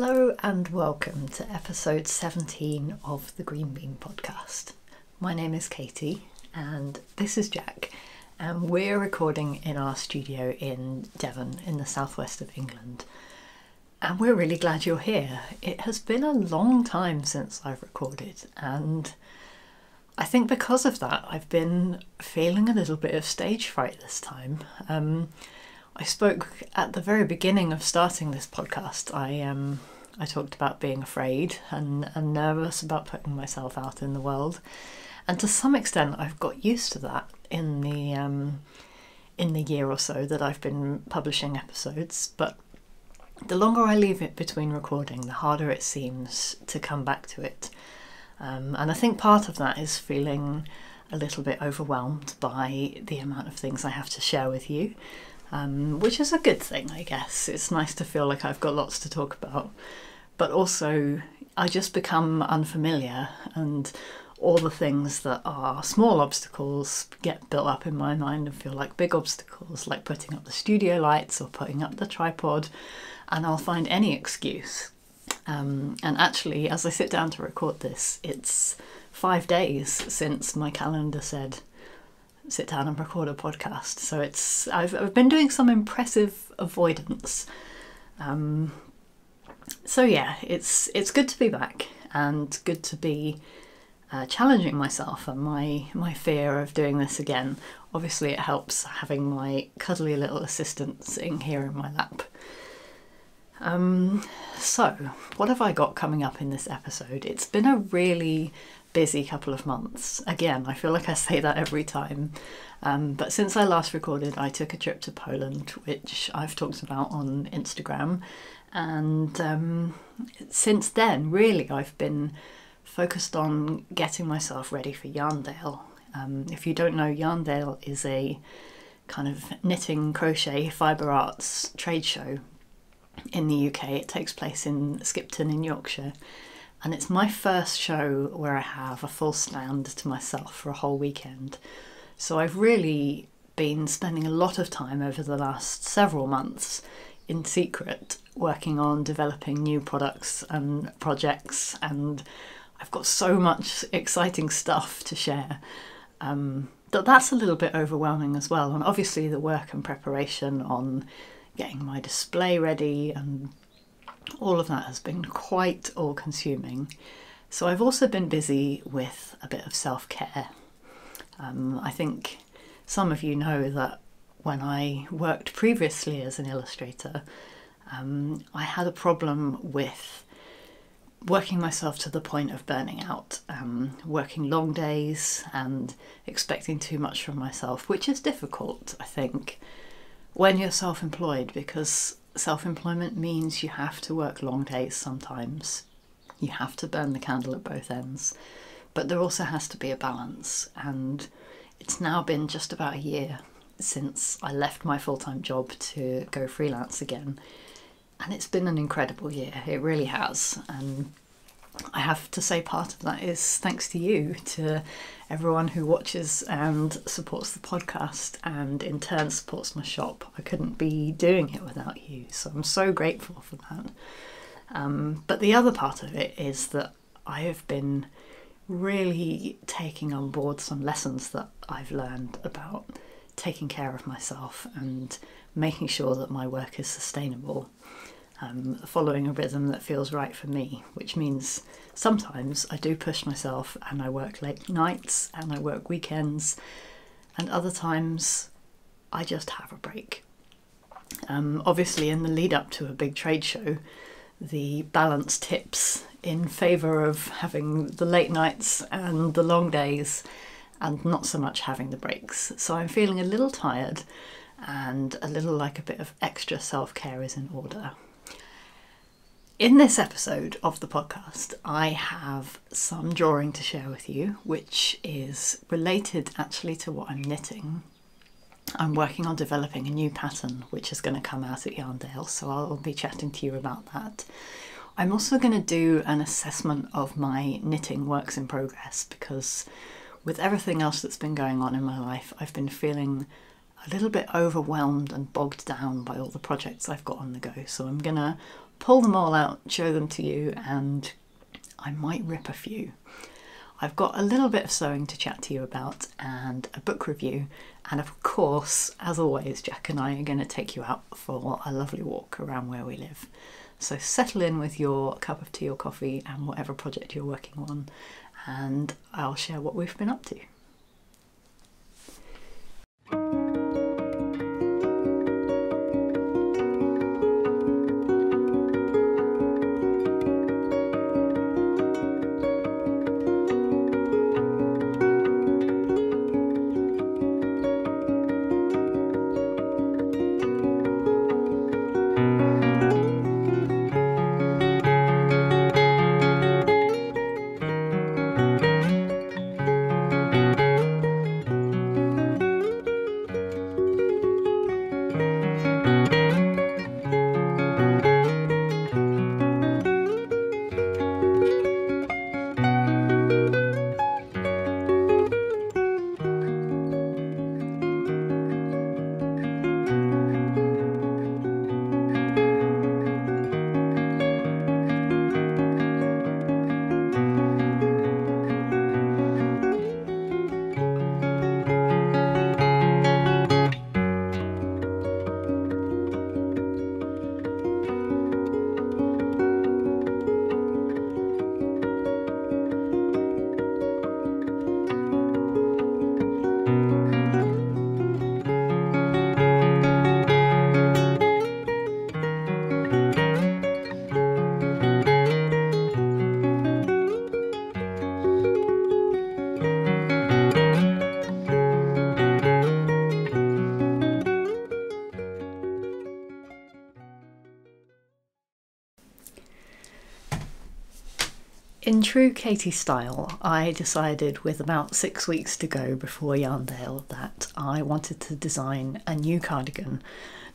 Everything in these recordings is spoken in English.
Hello and welcome to episode 17 of the Green Bean podcast. My name is Katie and this is Jack, and we're recording in our studio in Devon in the southwest of England. And we're really glad you're here. It has been a long time since I've recorded, and I think because of that I've been feeling a little bit of stage fright this time. I spoke at the very beginning of starting this podcast. I talked about being afraid and nervous about putting myself out in the world, and to some extent I've got used to that in the year or so that I've been publishing episodes. But the longer I leave it between recording, the harder it seems to come back to it. And I think part of that is feeling a little bit overwhelmed by the amount of things I have to share with you. Which is a good thing, I guess. It's nice to feel like I've got lots to talk about, but also I just become unfamiliar, and all the things that are small obstacles get built up in my mind and feel like big obstacles, like putting up the studio lights or putting up the tripod, and I'll find any excuse. And actually, as I sit down to record this, it's 5 days since my calendar said sit down and record a podcast, so I've been doing some impressive avoidance. So yeah, it's good to be back and good to be challenging myself and my fear of doing this again. Obviously it helps having my cuddly little assistant sitting here in my lap. So what have I got coming up in this episode? It's been a really busy couple of months. Again, I feel like I say that every time, but since I last recorded I took a trip to Poland, which I've talked about on Instagram, and since then really I've been focused on getting myself ready for Yarndale. If you don't know, Yarndale is a kind of knitting, crochet, fibre arts trade show in the UK. It takes place in Skipton in Yorkshire, and it's my first show where I have a full stand to myself for a whole weekend. So I've really been spending a lot of time over the last several months in secret working on developing new products and projects, and I've got so much exciting stuff to share. That's a little bit overwhelming as well, and obviously the work and preparation on getting my display ready and all of that has been quite all-consuming. So I've also been busy with a bit of self-care. I think some of you know that when I worked previously as an illustrator, I had a problem with working myself to the point of burning out, working long days and expecting too much from myself, which is difficult, I think, when you're self-employed, because self-employment means you have to work long days sometimes. You have to burn the candle at both ends. But there also has to be a balance, and it's now been just about a year since I left my full-time job to go freelance again. And it's been an incredible year, it really has. And I have to say part of that is thanks to you, to everyone who watches and supports the podcast and in turn supports my shop. I couldn't be doing it without you, so I'm so grateful for that. But the other part of it is that I have been really taking on board some lessons that I've learned about taking care of myself and making sure that my work is sustainable. Following a rhythm that feels right for me, which means sometimes I do push myself and I work late nights and I work weekends, and other times I just have a break. Obviously in the lead up to a big trade show, the balance tips in favour of having the late nights and the long days and not so much having the breaks. So I'm feeling a little tired and a little like a bit of extra self-care is in order. In this episode of the podcast, I have some drawing to share with you, which is related actually to what I'm knitting. I'm working on developing a new pattern, which is going to come out at Yarndale, so I'll be chatting to you about that. I'm also going to do an assessment of my knitting works in progress, because with everything else that's been going on in my life, I've been feeling a little bit overwhelmed and bogged down by all the projects I've got on the go. So I'm going to pull them all out, show them to you, and I might rip a few. I've got a little bit of sewing to chat to you about and a book review, and of course, as always, Jack and I are going to take you out for a lovely walk around where we live. So settle in with your cup of tea or coffee and whatever project you're working on, and I'll share what we've been up to. In true Katie style, I decided with about 6 weeks to go before Yarndale that I wanted to design a new cardigan.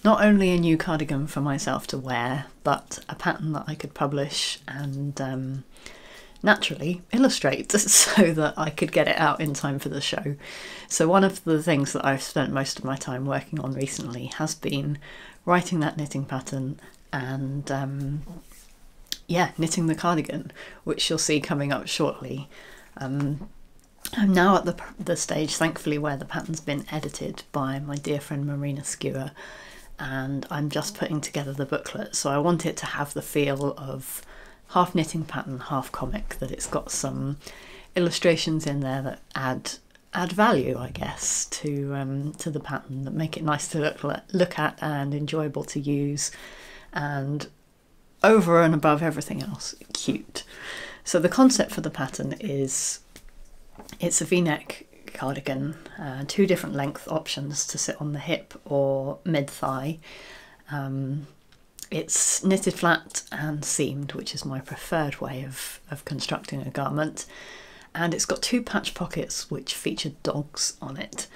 Not only a new cardigan for myself to wear, but a pattern that I could publish and naturally illustrate so that I could get it out in time for the show. So one of the things that I've spent most of my time working on recently has been writing that knitting pattern and yeah, knitting the cardigan, which you'll see coming up shortly. I'm now at the stage, thankfully, where the pattern's been edited by my dear friend Marina Skewer, and I'm just putting together the booklet. So I want it to have the feel of half knitting pattern, half comic, that it's got some illustrations in there that add value, I guess, to the pattern, that make it nice to look at and enjoyable to use, and over and above everything else, cute. So the concept for the pattern is, it's a v-neck cardigan, 2 different length options to sit on the hip or mid-thigh. It's knitted flat and seamed, which is my preferred way of constructing a garment, and it's got 2 patch pockets which feature dogs on it.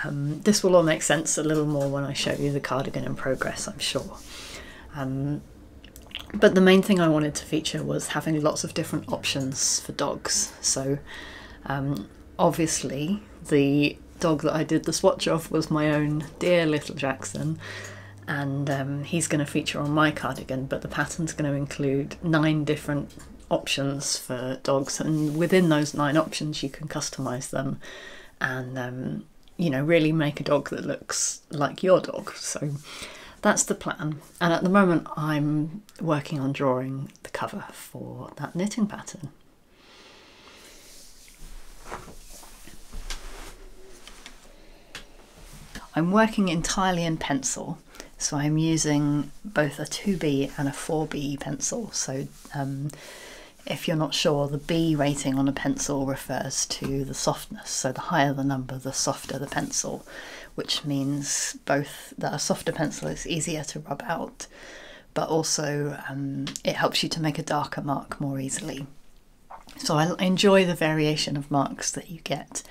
This will all make sense a little more when I show you the cardigan in progress, I'm sure. But the main thing I wanted to feature was having lots of different options for dogs. So obviously the dog that I did the swatch of was my own dear little Jackson, and he's going to feature on my cardigan, but the pattern's going to include 9 different options for dogs, and within those 9 options you can customise them and you know, really make a dog that looks like your dog. So that's the plan, and at the moment I'm working on drawing the cover for that knitting pattern. I'm working entirely in pencil, so I'm using both a 2B and a 4B pencil. So if you're not sure, the B rating on a pencil refers to the softness, so the higher the number, the softer the pencil, which means both that a softer pencil is easier to rub out, but also it helps you to make a darker mark more easily. So I enjoy the variation of marks that you get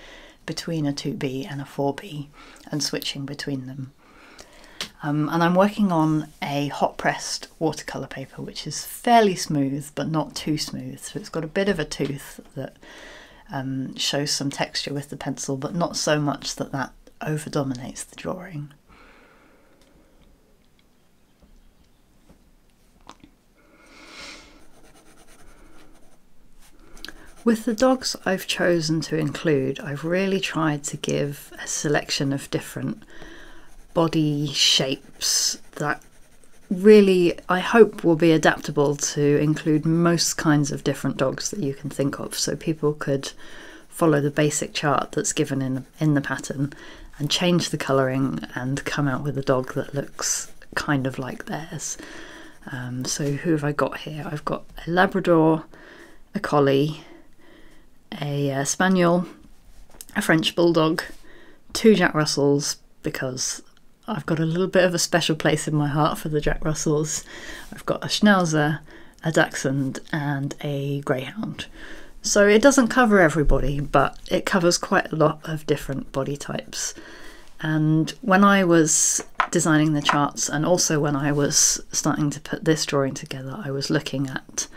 between a 2B and a 4B and switching between them. And I'm working on a hot pressed watercolour paper, which is fairly smooth but not too smooth, so it's got a bit of a tooth that shows some texture with the pencil, but not so much that that over dominates the drawing. With the dogs I've chosen to include, I've really tried to give a selection of different body shapes that really, I hope, will be adaptable to include most kinds of different dogs that you can think of, so people could follow the basic chart that's given in the pattern and change the colouring and come out with a dog that looks kind of like theirs. So who have I got here? I've got a Labrador, a Collie, a Spaniel, a French Bulldog, 2 Jack Russells, because I've got a little bit of a special place in my heart for the Jack Russells. I've got a Schnauzer, a Dachshund and a Greyhound. So it doesn't cover everybody, but it covers quite a lot of different body types. And when I was designing the charts, and also when I was starting to put this drawing together, I was looking at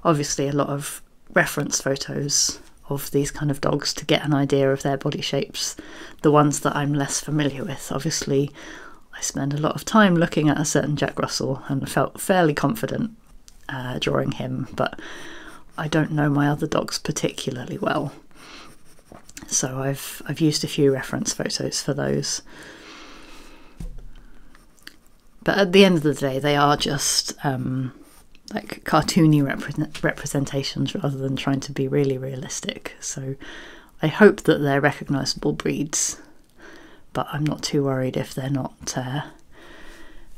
obviously a lot of reference photos of these kind of dogs to get an idea of their body shapes, the ones that I'm less familiar with. Obviously, I spend a lot of time looking at a certain Jack Russell and felt fairly confident drawing him, but I don't know my other dogs particularly well. So I've used a few reference photos for those. But at the end of the day, they are just like cartoony representations rather than trying to be really realistic. So I hope that they're recognisable breeds, but I'm not too worried if they're not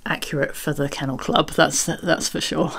accurate for the Kennel Club, that's for sure.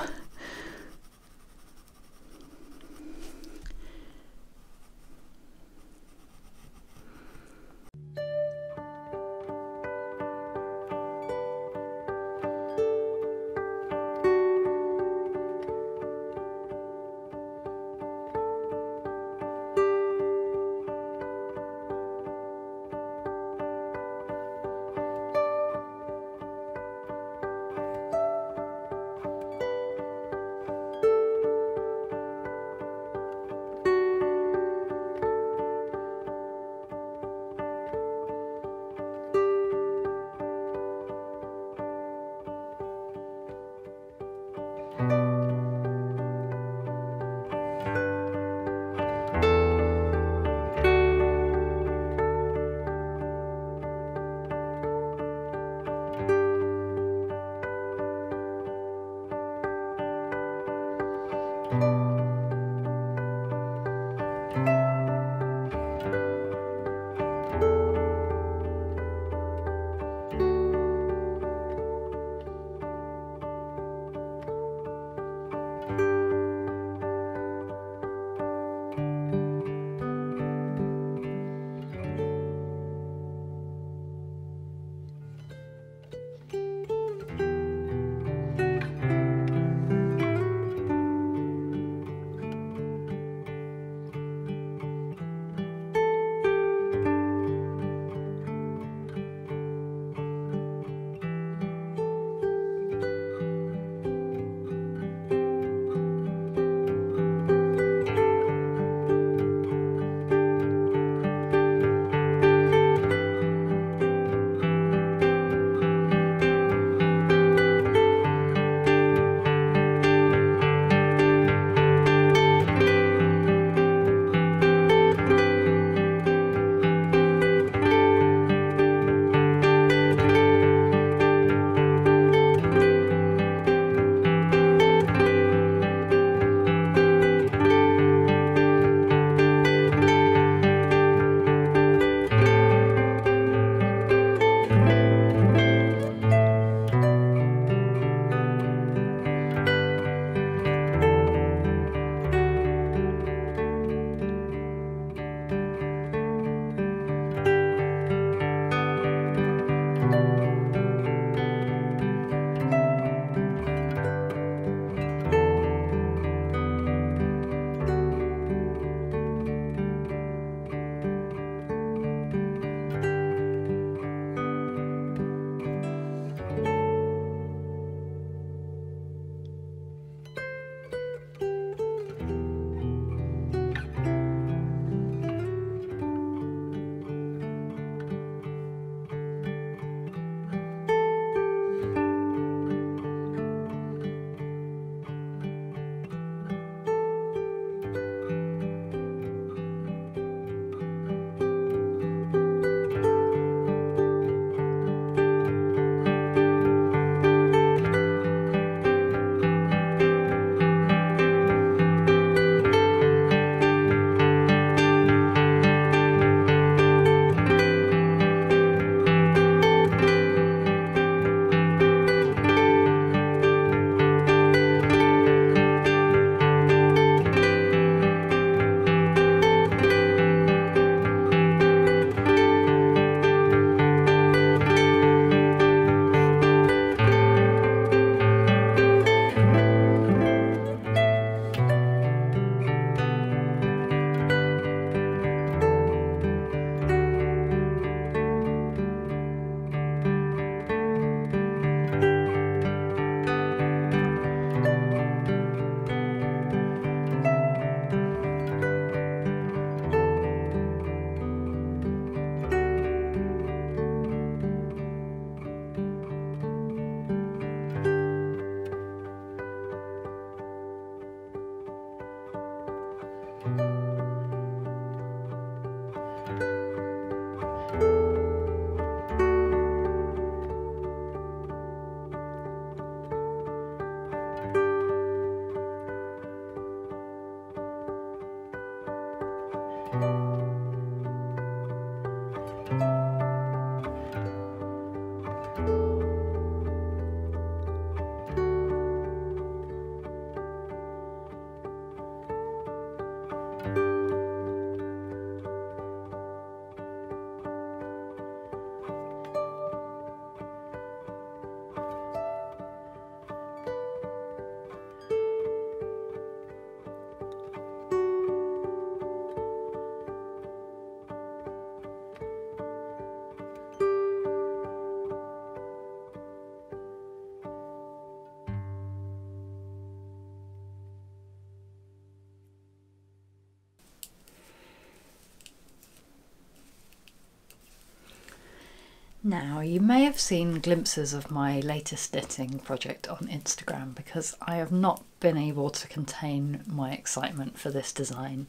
Now, you may have seen glimpses of my latest knitting project on Instagram because I have not been able to contain my excitement for this design.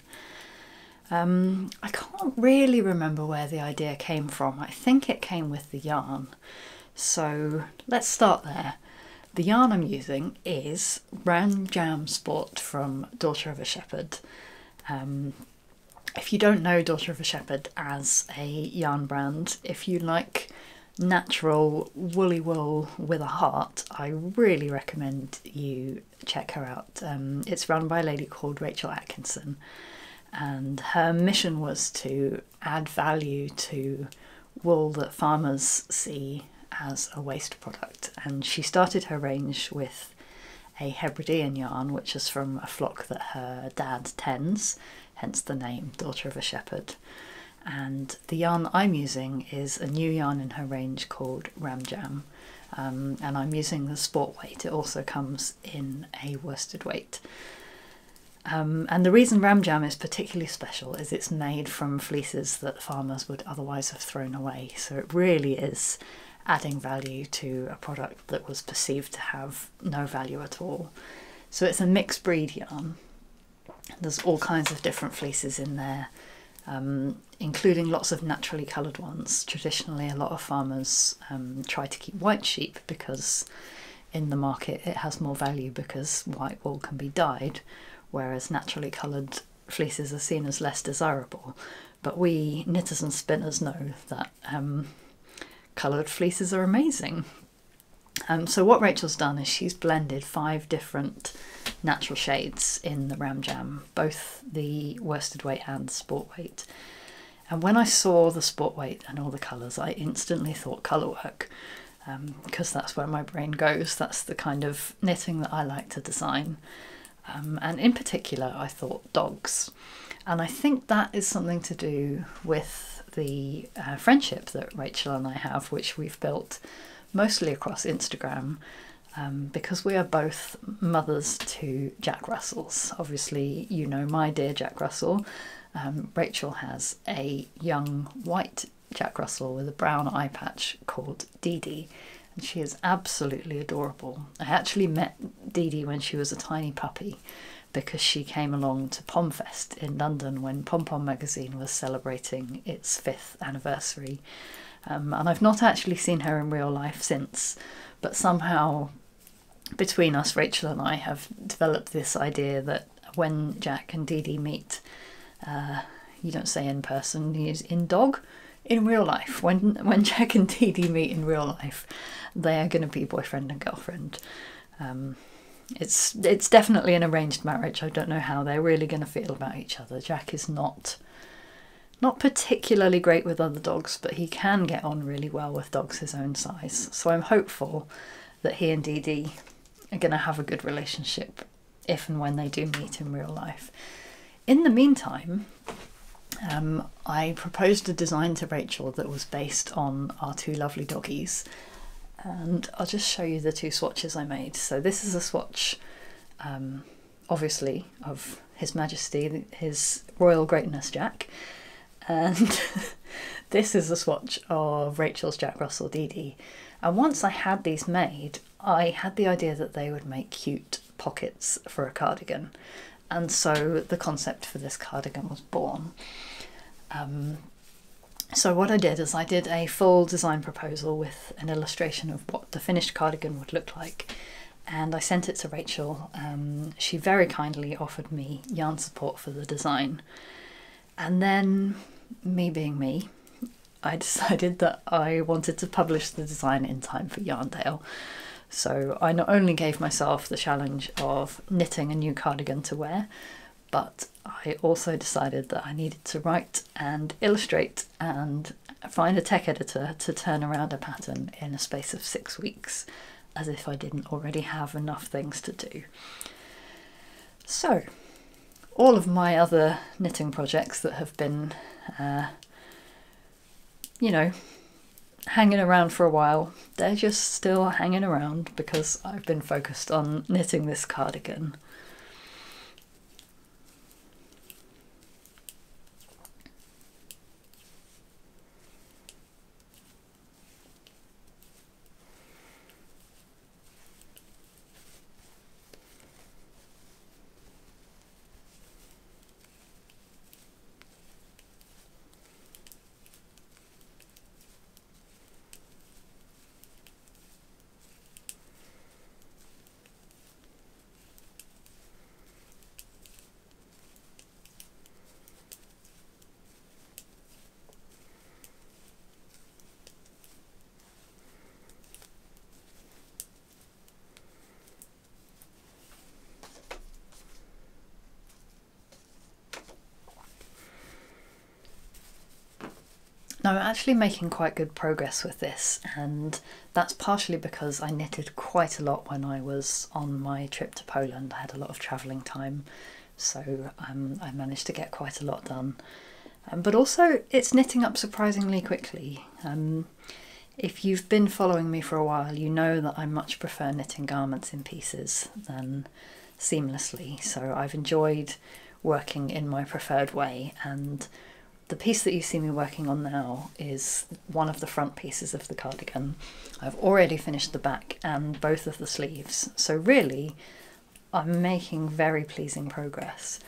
I can't really remember where the idea came from. I think it came with the yarn. So let's start there. The yarn I'm using is Ram Jam Sport from Daughter of a Shepherd. If you don't know Daughter of a Shepherd as a yarn brand, if you like natural woolly wool with a heart, I really recommend you check her out. It's run by a lady called Rachel Atkinson, and her mission was to add value to wool that farmers see as a waste product. And she started her range with a Hebridean yarn, which is from a flock that her dad tends, hence the name Daughter of a Shepherd. And the yarn that I'm using is a new yarn in her range called Ram Jam, and I'm using the sport weight. It also comes in a worsted weight. And the reason Ram Jam is particularly special is it's made from fleeces that farmers would otherwise have thrown away. So it really is adding value to a product that was perceived to have no value at all. So it's a mixed breed yarn. There's all kinds of different fleeces in there, including lots of naturally coloured ones. Traditionally, a lot of farmers try to keep white sheep because in the market it has more value because white wool can be dyed, whereas naturally coloured fleeces are seen as less desirable. But we knitters and spinners know that coloured fleeces are amazing. So what Rachel's done is she's blended 5 different natural shades in the Ram Jam, both the worsted weight and the sport weight. And when I saw the sport weight and all the colours, I instantly thought colour work, because that's where my brain goes. That's the kind of knitting that I like to design. And in particular, I thought dogs. And I think that is something to do with the friendship that Rachel and I have, which we've built mostly across Instagram, because we are both mothers to Jack Russells. Obviously, you know my dear Jack Russell. Rachel has a young white Jack Russell with a brown eye patch called Dee Dee, and she is absolutely adorable. I actually met Dee Dee when she was a tiny puppy because she came along to Pomfest in London when Pom Pom magazine was celebrating its 5th anniversary. And I've not actually seen her in real life since, but somehow between us, Rachel and I have developed this idea that when Jack and Dee Dee meet, you don't say in person, you use in dog, in real life. When Jack and Dee Dee meet in real life, they are going to be boyfriend and girlfriend. It's definitely an arranged marriage. I don't know how they're really going to feel about each other. Jack is not particularly great with other dogs, but he can get on really well with dogs his own size. So I'm hopeful that he and Dee Dee are going to have a good relationship if and when they do meet in real life. In the meantime, I proposed a design to Rachel that was based on our 2 lovely doggies, and I'll just show you the 2 swatches I made. So this is a swatch, obviously, of His Majesty, His Royal Greatness Jack, and this is a swatch of Rachel's Jack Russell Dee Dee. And once I had these made, I had the idea that they would make cute pockets for a cardigan, and so the concept for this cardigan was born. So what I did is I did a full design proposal with an illustration of what the finished cardigan would look like, and I sent it to Rachel. She very kindly offered me yarn support for the design, And then, me being me, I decided that I wanted to publish the design in time for Yarndale. So I not only gave myself the challenge of knitting a new cardigan to wear, but I also decided that I needed to write and illustrate and find a tech editor to turn around a pattern in a space of 6 weeks, as if I didn't already have enough things to do. So, all of my other knitting projects that have been, you know, hanging around for a while, they're just still hanging around because I've been focused on knitting this cardigan. Now, I'm actually making quite good progress with this, and that's partially because I knitted quite a lot when I was on my trip to Poland. I had a lot of travelling time, so I managed to get quite a lot done. But also, it's knitting up surprisingly quickly. If you've been following me for a while, you know that I much prefer knitting garments in pieces than seamlessly, so I've enjoyed working in my preferred way, and the piece that you see me working on now is one of the front pieces of the cardigan. I've already finished the back and both of the sleeves, so really I'm making very pleasing progress.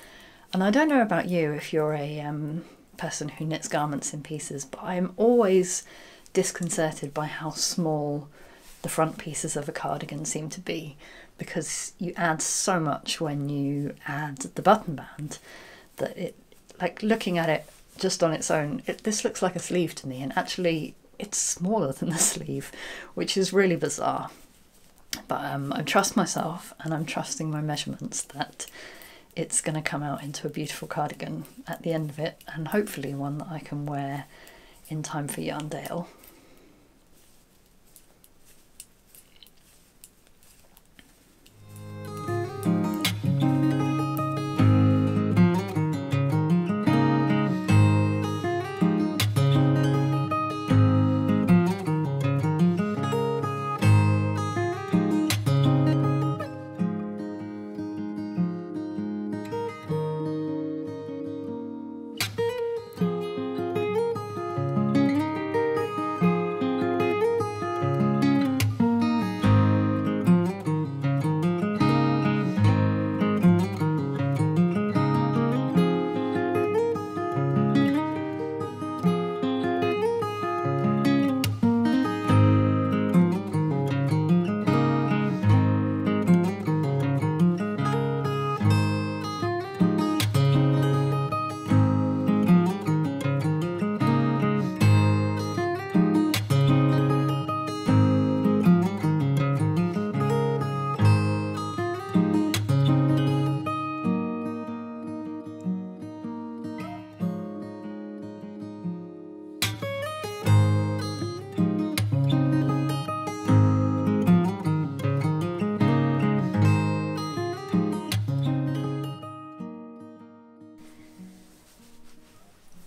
And I don't know about you if you're a person who knits garments in pieces, but I'm always disconcerted by how small the front pieces of a cardigan seem to be, because you add so much when you add the button band that it, like looking at it just on its own, this looks like a sleeve to me, and actually it's smaller than the sleeve, which is really bizarre. But I trust myself and I'm trusting my measurements that it's going to come out into a beautiful cardigan at the end of it, and hopefully one that I can wear in time for Yarndale.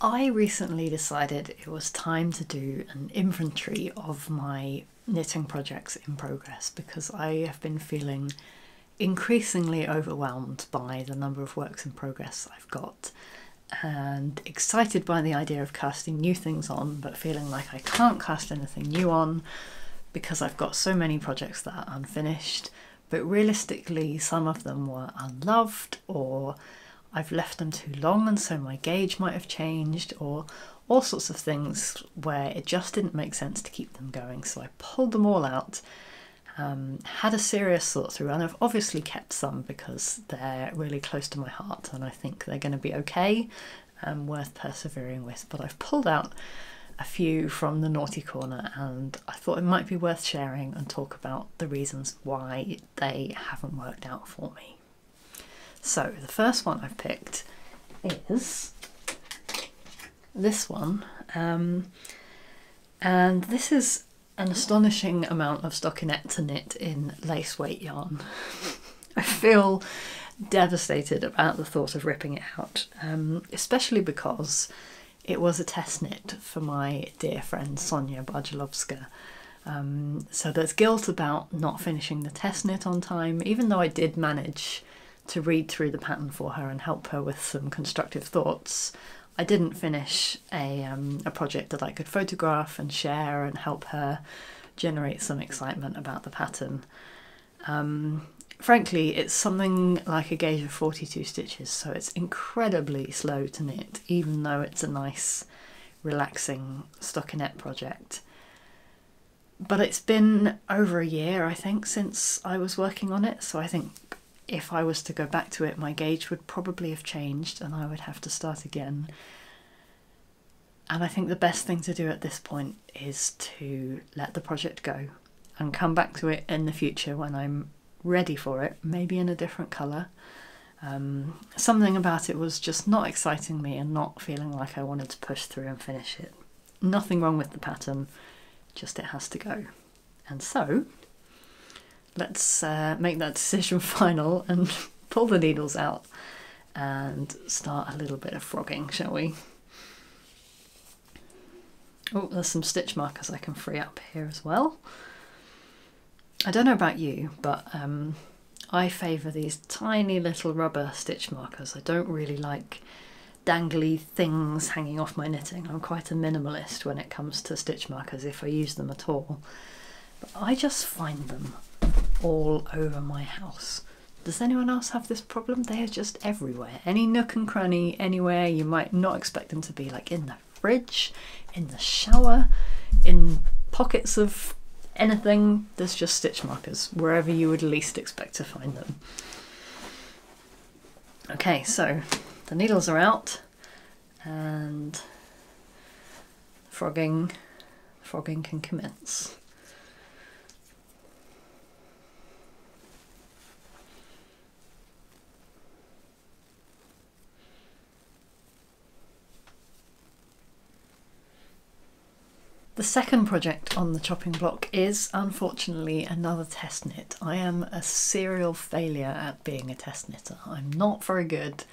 I recently decided it was time to do an inventory of my knitting projects in progress, because I have been feeling increasingly overwhelmed by the number of works in progress I've got, and excited by the idea of casting new things on, but feeling like I can't cast anything new on because I've got so many projects that are unfinished, but realistically some of them were unloved, or I've left them too long and so my gauge might have changed, or all sorts of things where it just didn't make sense to keep them going. So I pulled them all out, had a serious thought through, and I've obviously kept some because they're really close to my heart and I think they're going to be okay. worth persevering with, but I've pulled out a few from the naughty corner and I thought it might be worth sharing and talk about the reasons why they haven't worked out for me. So the first one I've picked is this one, and this is an astonishing amount of stockinette to knit in lace weight yarn. I feel devastated about the thought of ripping it out, especially because it was a test knit for my dear friend Sonja Bargielowska. So there's guilt about not finishing the test knit on time, even though I did manage to read through the pattern for her and help her with some constructive thoughts. I didn't finish a project that I could photograph and share and help her generate some excitement about the pattern. Frankly, it's something like a gauge of 42 stitches, so it's incredibly slow to knit, even though it's a nice, relaxing stockinette project. But it's been over a year, I think, since I was working on it, so I think if I was to go back to it, my gauge would probably have changed and I would have to start again. And I think the best thing to do at this point is to let the project go and come back to it in the future when I'm ready for it, maybe in a different colour. Something about it was just not exciting me and not feeling like I wanted to push through and finish it. Nothing wrong with the pattern, just it has to go. And so let's make that decision final and pull the needles out and start a little bit of frogging, shall we? Oh, there's some stitch markers I can free up here as well. I don't know about you, but I favour these tiny little rubber stitch markers. I don't really like dangly things hanging off my knitting. I'm quite a minimalist when it comes to stitch markers, if I use them at all. But I just find them all over my house. Does anyone else have this problem? They are just everywhere. Any nook and cranny, anywhere you might not expect them to be, like in the fridge, in the shower, in pockets of anything. There's just stitch markers wherever you would least expect to find them. Okay, so the needles are out and frogging can commence. The second project on the chopping block is unfortunately another test knit. I am a serial failure at being a test knitter. I'm not very good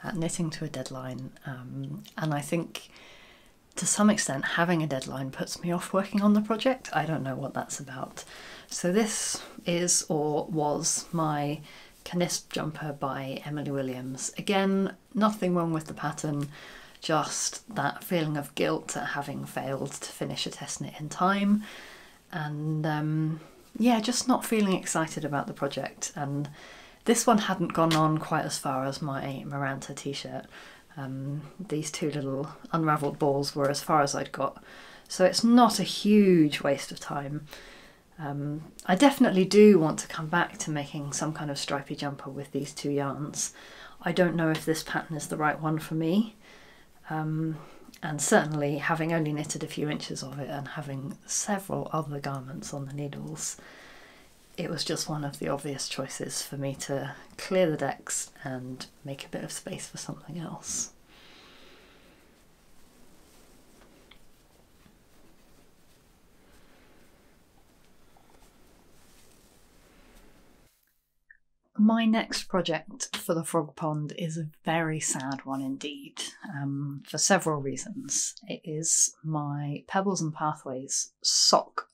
at knitting to a deadline, and I think to some extent having a deadline puts me off working on the project. I don't know what that's about. So this is, or was, my Canisp jumper by Emily Williams. Again, nothing wrong with the pattern, just that feeling of guilt at having failed to finish a test knit in time, and yeah, just not feeling excited about the project. And this one hadn't gone on quite as far as my Maranta t-shirt. These two little unravelled balls were as far as I'd got, so it's not a huge waste of time. I definitely do want to come back to making some kind of stripy jumper with these two yarns. I don't know if this pattern is the right one for me. And certainly having only knitted a few inches of it and having several other garments on the needles, it was just one of the obvious choices for me to clear the decks and make a bit of space for something else. My next project for the Frog Pond is a very sad one indeed, for several reasons. It is my Pebbles and Pathways sock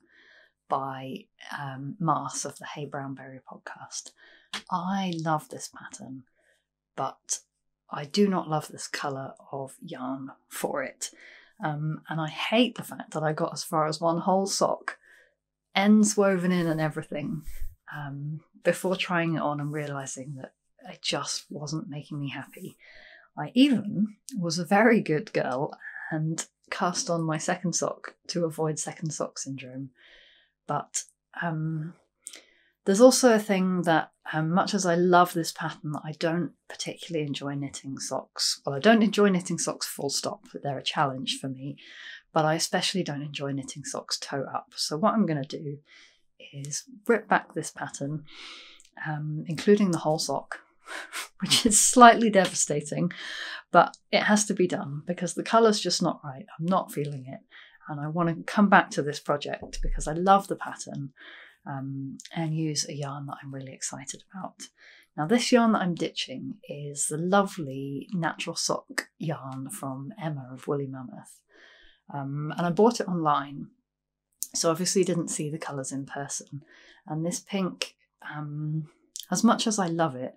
by Mars of the Hey Brownberry podcast. I love this pattern, but I do not love this colour of yarn for it. And I hate the fact that I got as far as one whole sock, ends woven in and everything, before trying it on and realising that it just wasn't making me happy. I even was a very good girl and cast on my second sock to avoid second sock syndrome. But the There's also a thing that, much as I love this pattern, I don't particularly enjoy knitting socks. Well, I don't enjoy knitting socks full stop. They're a challenge for me. But I especially don't enjoy knitting socks toe up. So what I'm going to do is rip back this pattern, including the whole sock, which is slightly devastating, but it has to be done because the colour's just not right. I'm not feeling it. And I want to come back to this project because I love the pattern and use a yarn that I'm really excited about. Now, this yarn that I'm ditching is the lovely natural sock yarn from Emma of Woolly Mammoth. And I bought it online, so obviously didn't see the colours in person. And this pink, as much as I love it,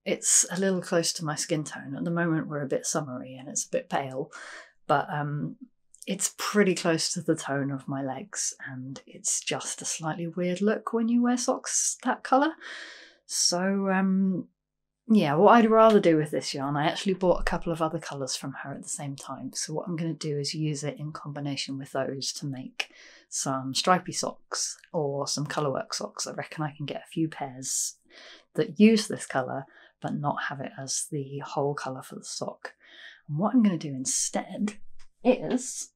it's a little close to my skin tone. At the moment we're a bit summery and it's a bit pale, but it's pretty close to the tone of my legs, and it's just a slightly weird look when you wear socks that colour. So yeah, what I'd rather do with this yarn, I actually bought a couple of other colours from her at the same time. So what I'm going to do is use it in combination with those to make some stripy socks or some colourwork socks. I reckon I can get a few pairs that use this colour but not have it as the whole colour for the sock. And what I'm going to do instead is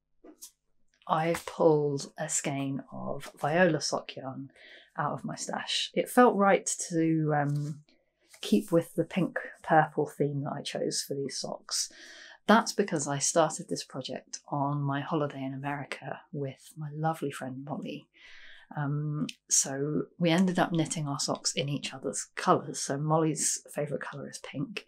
I've pulled a skein of Viola sock yarn out of my stash. It felt right to keep with the pink purple theme that I chose for these socks. That's because I started this project on my holiday in America with my lovely friend Molly. So we ended up knitting our socks in each other's colours. So Molly's favourite colour is pink,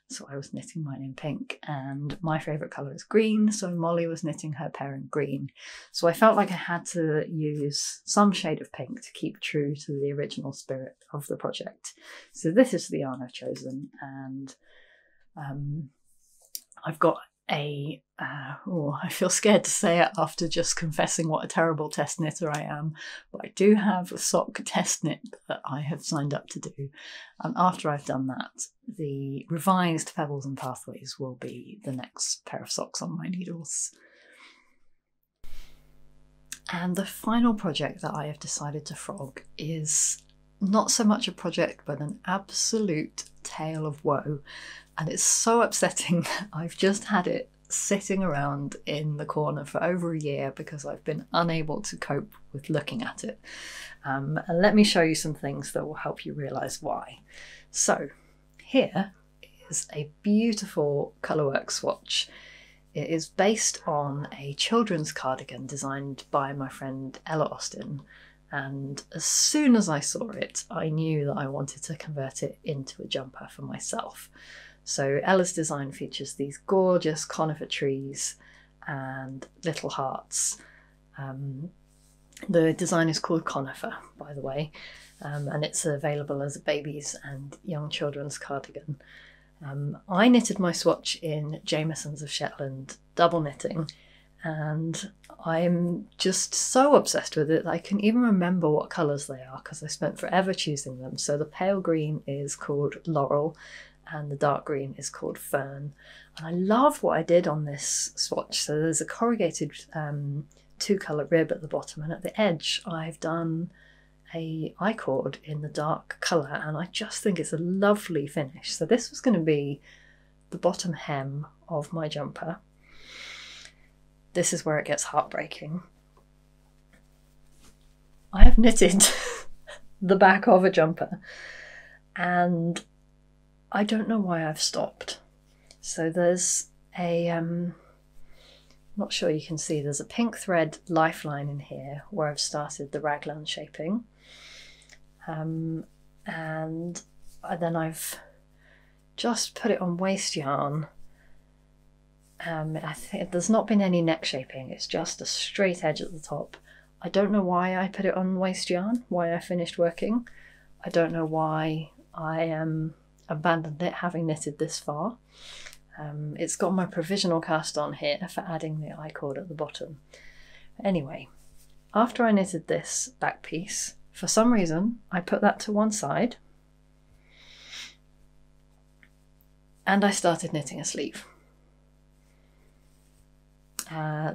so I was knitting mine in pink, and my favourite colour is green, so Molly was knitting her pair in green. So I felt like I had to use some shade of pink to keep true to the original spirit of the project. So this is the yarn I've chosen, and I've got a, I feel scared to say it after just confessing what a terrible test knitter I am, but I do have a sock test knit that I have signed up to do, and after I've done that, the revised Pebbles and Pathways will be the next pair of socks on my needles. And the final project that I have decided to frog is not so much a project but an absolute tale of woe. And it's so upsetting. I've just had it sitting around in the corner for over a year because I've been unable to cope with looking at it. And let me show you some things that will help you realise why. So here is a beautiful colourwork swatch. It is based on a children's cardigan designed by my friend Ella Austin. And as soon as I saw it, I knew that I wanted to convert it into a jumper for myself. So Ella's design features these gorgeous conifer trees and little hearts. The design is called Conifer, by the way, and it's available as a baby's and young children's cardigan. I knitted my swatch in Jamieson's of Shetland double knitting, and I'm just so obsessed with it that I can even remember what colours they are because I spent forever choosing them. So the pale green is called Laurel, and the dark green is called Fern. And I love what I did on this swatch. So there's a corrugated two-colour rib at the bottom, and at the edge I've done a I-cord in the dark colour, and I just think it's a lovely finish. So this was going to be the bottom hem of my jumper. This is where it gets heartbreaking. I have knitted the back of a jumper, and I don't know why I've stopped. So there's a, not sure you can see, there's a pink thread lifeline in here where I've started the raglan shaping. And then I've just put it on waste yarn. I think there's not been any neck shaping, it's just a straight edge at the top. I don't know why I put it on waste yarn, why I finished working. I don't know why I abandoned it having knitted this far. It's got my provisional cast on here for adding the I-cord at the bottom. Anyway, after I knitted this back piece, for some reason I put that to one side and I started knitting a sleeve.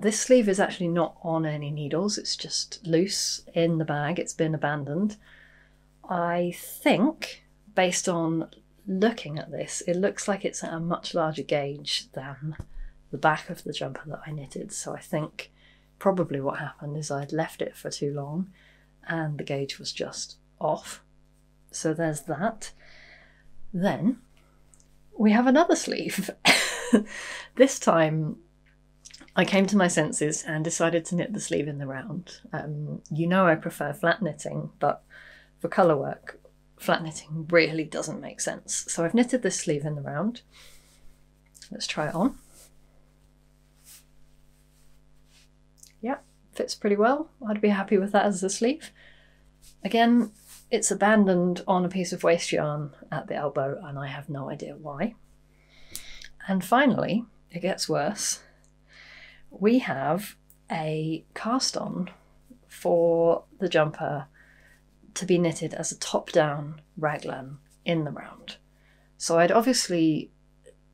This sleeve is actually not on any needles, it's just loose in the bag, it's been abandoned. I think, based on looking at this, it looks like it's at a much larger gauge than the back of the jumper that I knitted. So I think probably what happened is I'd left it for too long and the gauge was just off. So there's that. Then we have another sleeve. This time I came to my senses and decided to knit the sleeve in the round. You know I prefer flat knitting, but for colour work, flat knitting really doesn't make sense. So I've knitted this sleeve in the round. Let's try it on. Yeah, fits pretty well. I'd be happy with that as a sleeve. Again, it's abandoned on a piece of waste yarn at the elbow and I have no idea why. And finally, it gets worse. We have a cast on for the jumper to be knitted as a top-down raglan in the round. So I'd obviously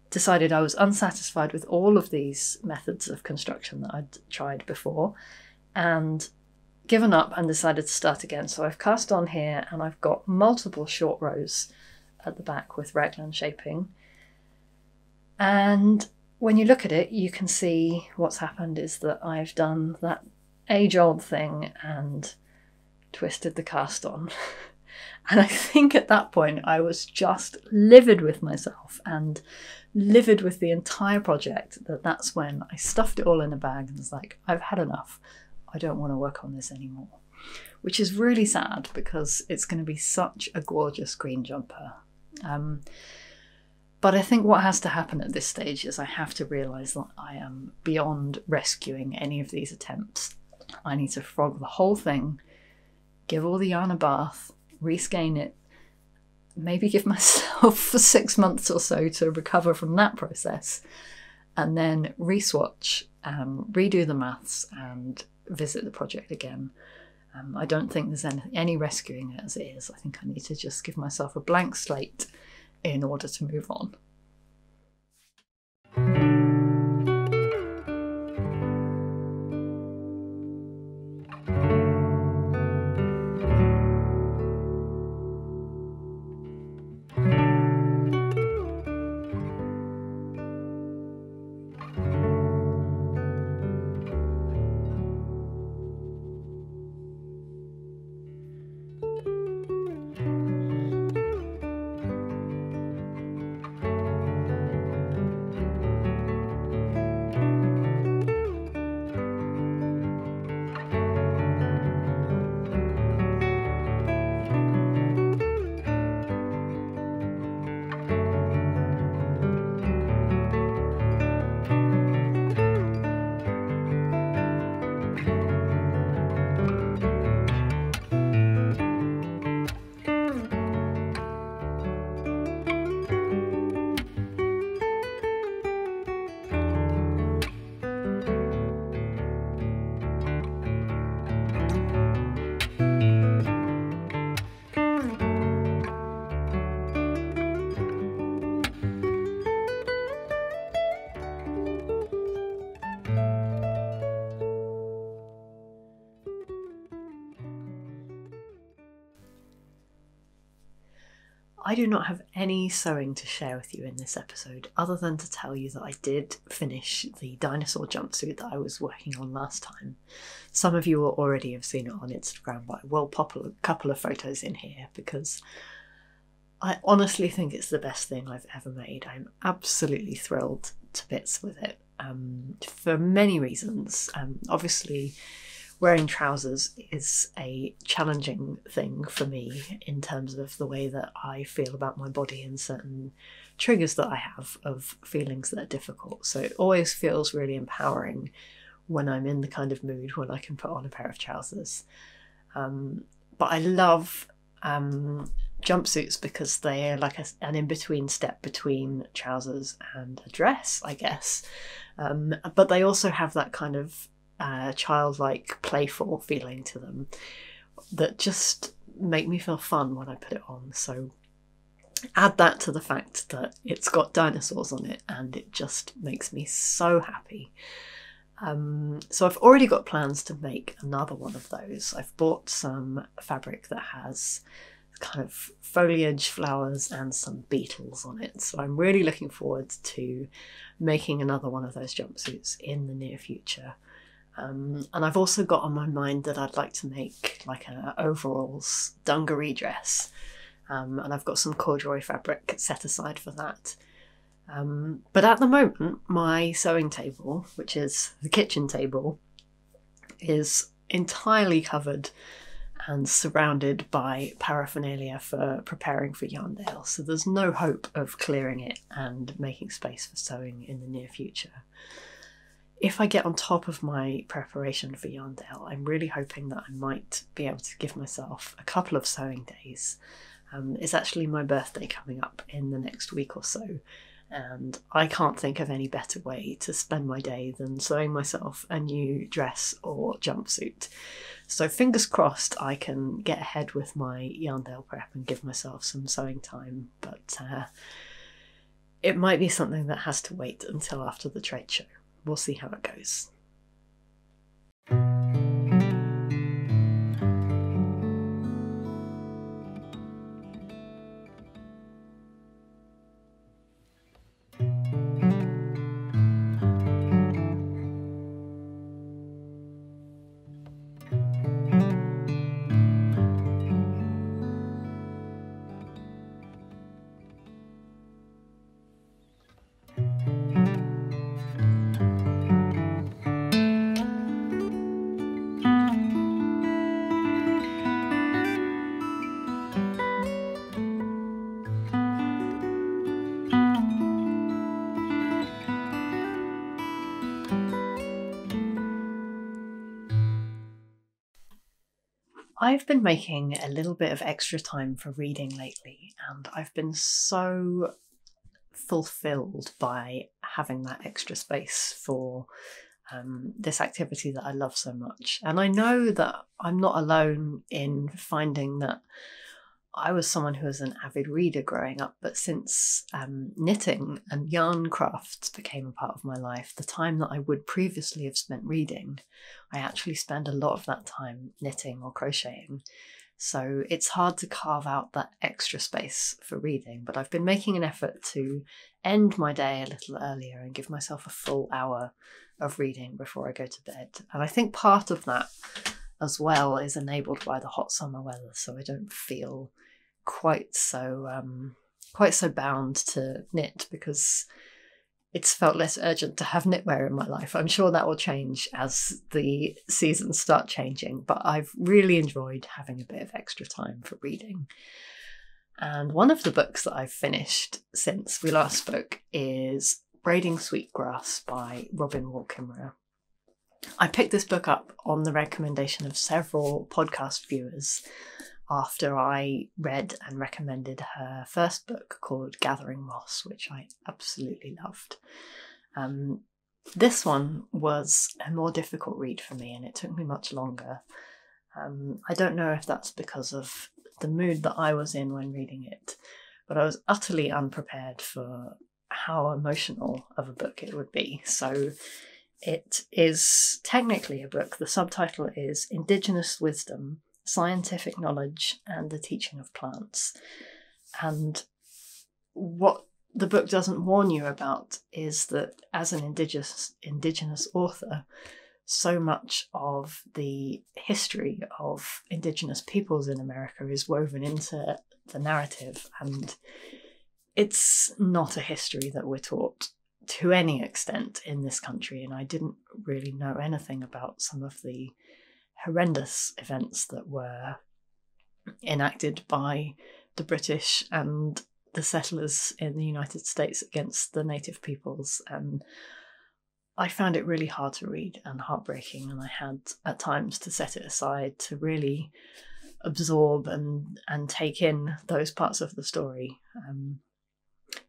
decided I was unsatisfied with all of these methods of construction that I'd tried before and given up and decided to start again. So I've cast on here and I've got multiple short rows at the back with raglan shaping. And when you look at it, you can see what's happened is that I've done that age-old thing and twisted the cast on. And I think at that point I was just livid with myself and livid with the entire project. That's when I stuffed it all in a bag and was like, I've had enough. I don't want to work on this anymore. Which is really sad because it's going to be such a gorgeous green jumper. But I think what has to happen at this stage is I have to realise that I am beyond rescuing any of these attempts. I need to frog the whole thing, give all the yarn a bath, reskein it, maybe give myself 6 months or so to recover from that process, and then re-swatch, redo the maths and visit the project again. I don't think there's any rescuing it as it is. I think I need to just give myself a blank slate in order to move on. I do not have any sewing to share with you in this episode other than to tell you that I did finish the dinosaur jumpsuit that I was working on last time. Some of you will already have seen it on Instagram, but I will pop a couple of photos in here because I honestly think it's the best thing I've ever made. I'm absolutely thrilled to bits with it for many reasons. Obviously, wearing trousers is a challenging thing for me in terms of the way that I feel about my body and certain triggers that I have of feelings that are difficult. So it always feels really empowering when I'm in the kind of mood when I can put on a pair of trousers. But I love jumpsuits because they're like an in-between step between trousers and a dress, I guess. But they also have that kind of childlike, playful feeling to them that just make me feel fun when I put it on. So add that to the fact that it's got dinosaurs on it and it just makes me so happy. So I've already got plans to make another one of those. I've bought some fabric that has kind of foliage, flowers, and some beetles on it. So I'm really looking forward to making another one of those jumpsuits in the near future. And I've also got on my mind that I'd like to make like an overalls dungaree dress. And I've got some corduroy fabric set aside for that. But at the moment, my sewing table, which is the kitchen table, is entirely covered and surrounded by paraphernalia for preparing for Yarndale. So there's no hope of clearing it and making space for sewing in the near future. If I get on top of my preparation for Yarndale, I'm really hoping that I might be able to give myself a couple of sewing days. It's actually my birthday coming up in the next week or so, and I can't think of any better way to spend my day than sewing myself a new dress or jumpsuit. So fingers crossed I can get ahead with my Yarndale prep and give myself some sewing time, but it might be something that has to wait until after the trade show. We'll see how it goes. I've been making a little bit of extra time for reading lately, and I've been so fulfilled by having that extra space for this activity that I love so much. And I know that I'm not alone in finding that I was someone who was an avid reader growing up, but since knitting and yarn crafts became a part of my life, the time that I would previously have spent reading, I actually spend a lot of that time knitting or crocheting. So it's hard to carve out that extra space for reading, but I've been making an effort to end my day a little earlier and give myself a full hour of reading before I go to bed. And I think part of that as well is enabled by the hot summer weather, so I don't feel quite so bound to knit, because it's felt less urgent to have knitwear in my life. I'm sure that will change as the seasons start changing, but I've really enjoyed having a bit of extra time for reading. And one of the books that I've finished since we last spoke is Braiding Sweetgrass by Robin Wall Kimmerer. I picked this book up on the recommendation of several podcast viewers after I read and recommended her first book called Gathering Moss, which I absolutely loved. This one was a more difficult read for me, and it took me much longer. I don't know if that's because of the mood that I was in when reading it, but I was utterly unprepared for how emotional of a book it would be. So it is technically a book. The subtitle is Indigenous Wisdom, Scientific Knowledge and the Teaching of Plants. And what the book doesn't warn you about is that as an indigenous author, so much of the history of Indigenous peoples in America is woven into the narrative, and it's not a history that we're taught to any extent in this country, and I didn't really know anything about some of the horrendous events that were enacted by the British and the settlers in the United States against the native peoples, and I found it really hard to read and heartbreaking, and I had at times to set it aside to really absorb and take in those parts of the story.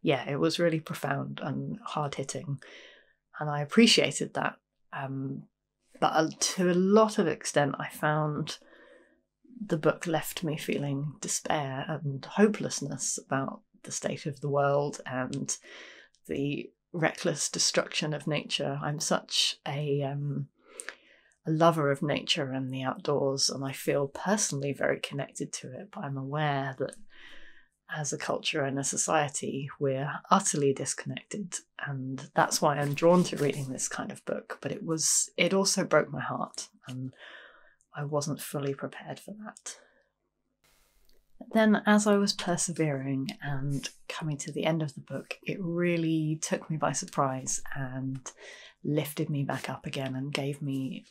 It was really profound and hard-hitting, and I appreciated that. But to a lot of extent, I found the book left me feeling despair and hopelessness about the state of the world and the reckless destruction of nature. I'm such a a lover of nature and the outdoors, and I feel personally very connected to it, but I'm aware that as a culture and a society, we're utterly disconnected, and that's why I'm drawn to reading this kind of book. But it also broke my heart, and I wasn't fully prepared for that. Then, as I was persevering and coming to the end of the book, it really took me by surprise and lifted me back up again and gave me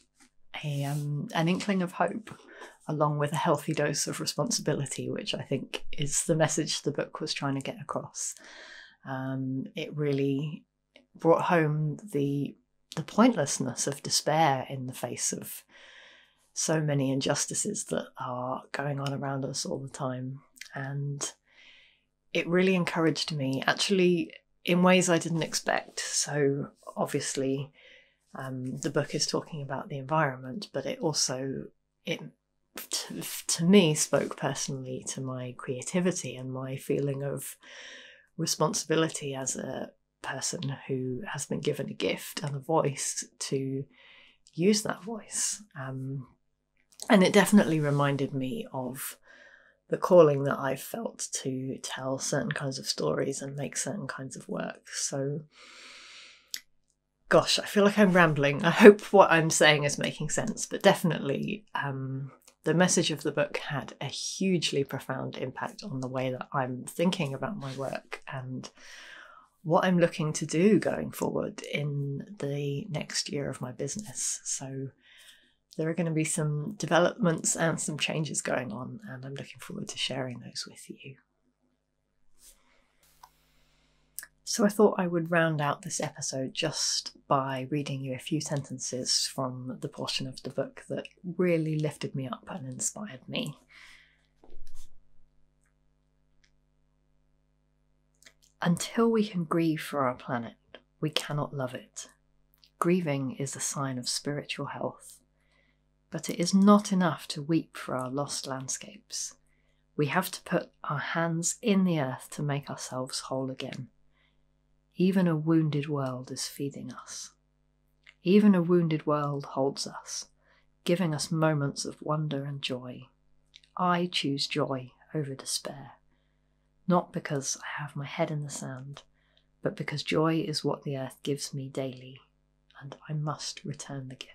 an inkling of hope, along with a healthy dose of responsibility, which I think is the message the book was trying to get across. It really brought home the pointlessness of despair in the face of so many injustices that are going on around us all the time. And it really encouraged me, actually, in ways I didn't expect. So obviously, the book is talking about the environment, but it also, to me, spoke personally to my creativity and my feeling of responsibility as a person who has been given a gift and a voice to use that voice. And it definitely reminded me of the calling that I've felt to tell certain kinds of stories and make certain kinds of work. So, gosh, I feel like I'm rambling. I hope what I'm saying is making sense, but definitely the message of the book had a hugely profound impact on the way that I'm thinking about my work and what I'm looking to do going forward in the next year of my business. So there are going to be some developments and some changes going on, and I'm looking forward to sharing those with you. So I thought I would round out this episode just by reading you a few sentences from the portion of the book that really lifted me up and inspired me. Until we can grieve for our planet, we cannot love it. Grieving is a sign of spiritual health. But it is not enough to weep for our lost landscapes. We have to put our hands in the earth to make ourselves whole again. Even a wounded world is feeding us. Even a wounded world holds us, giving us moments of wonder and joy. I choose joy over despair, not because I have my head in the sand, but because joy is what the earth gives me daily, and I must return the gift.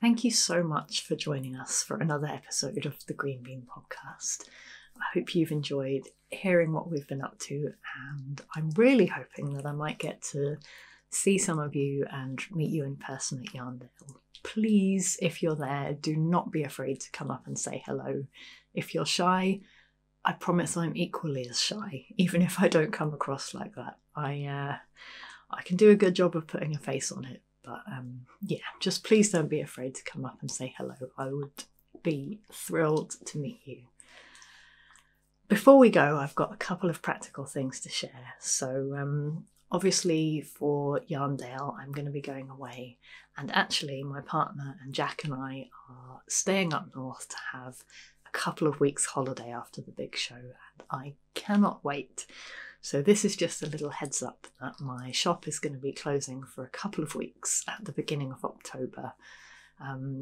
Thank you so much for joining us for another episode of the Green Bean Podcast. I hope you've enjoyed hearing what we've been up to, and I'm really hoping that I might get to see some of you and meet you in person at Yarndale. Please, if you're there, do not be afraid to come up and say hello. If you're shy, I promise I'm equally as shy, even if I don't come across like that. I can do a good job of putting a face on it, but just please don't be afraid to come up and say hello. I would be thrilled to meet you. Before we go, I've got a couple of practical things to share. So obviously for Yarndale, I'm going to be going away, and actually my partner and Jack and I are staying up north to have a couple of weeks holiday after the big show, and I cannot wait. So this is just a little heads up that my shop is going to be closing for a couple of weeks at the beginning of October.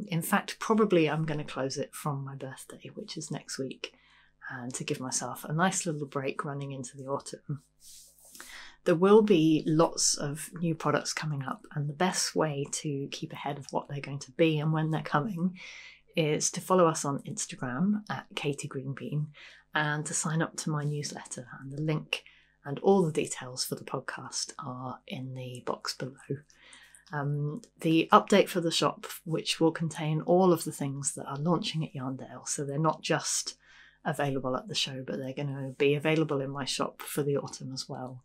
In fact, probably I'm going to close it from my birthday, which is next week, and to give myself a nice little break running into the autumn. There will be lots of new products coming up, and the best way to keep ahead of what they're going to be and when they're coming is to follow us on Instagram at Katie Greenbean and to sign up to my newsletter, and the link and all the details for the podcast are in the box below. The update for the shop, which will contain all of the things that are launching at Yarndale, so they're not just available at the show, but they're going to be available in my shop for the autumn as well.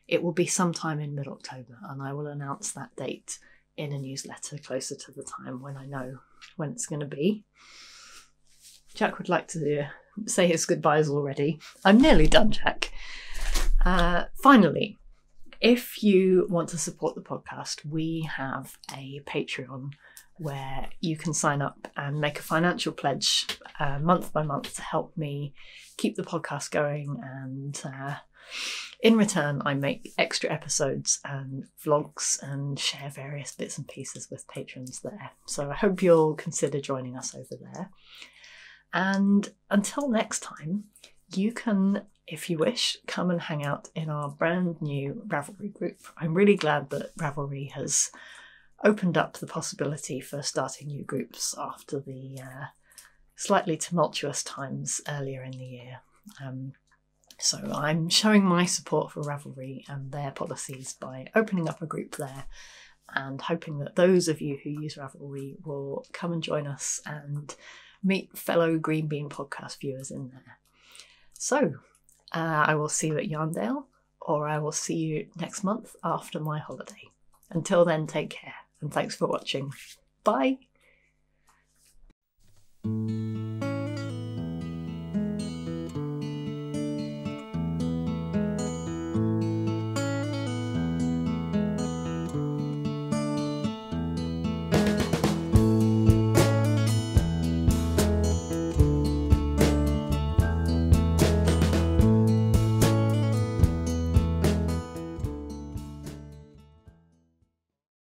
It will be sometime in mid-October, and I will announce that date in a newsletter closer to the time when I know when it's going to be. Jack would like to say his goodbyes already. I'm nearly done, Jack. Finally, if you want to support the podcast, we have a Patreon where you can sign up and make a financial pledge month by month to help me keep the podcast going, and in return I make extra episodes and vlogs and share various bits and pieces with patrons there. So I hope you'll consider joining us over there. And until next time, you can, if you wish, come and hang out in our brand new Ravelry group. I'm really glad that Ravelry has opened up the possibility for starting new groups after the slightly tumultuous times earlier in the year. So I'm showing my support for Ravelry and their policies by opening up a group there, and hoping that those of you who use Ravelry will come and join us and meet fellow Green Bean podcast viewers in there. So I will see you at Yarndale, or I will see you next month after my holiday. Until then, take care, and thanks for watching. Bye!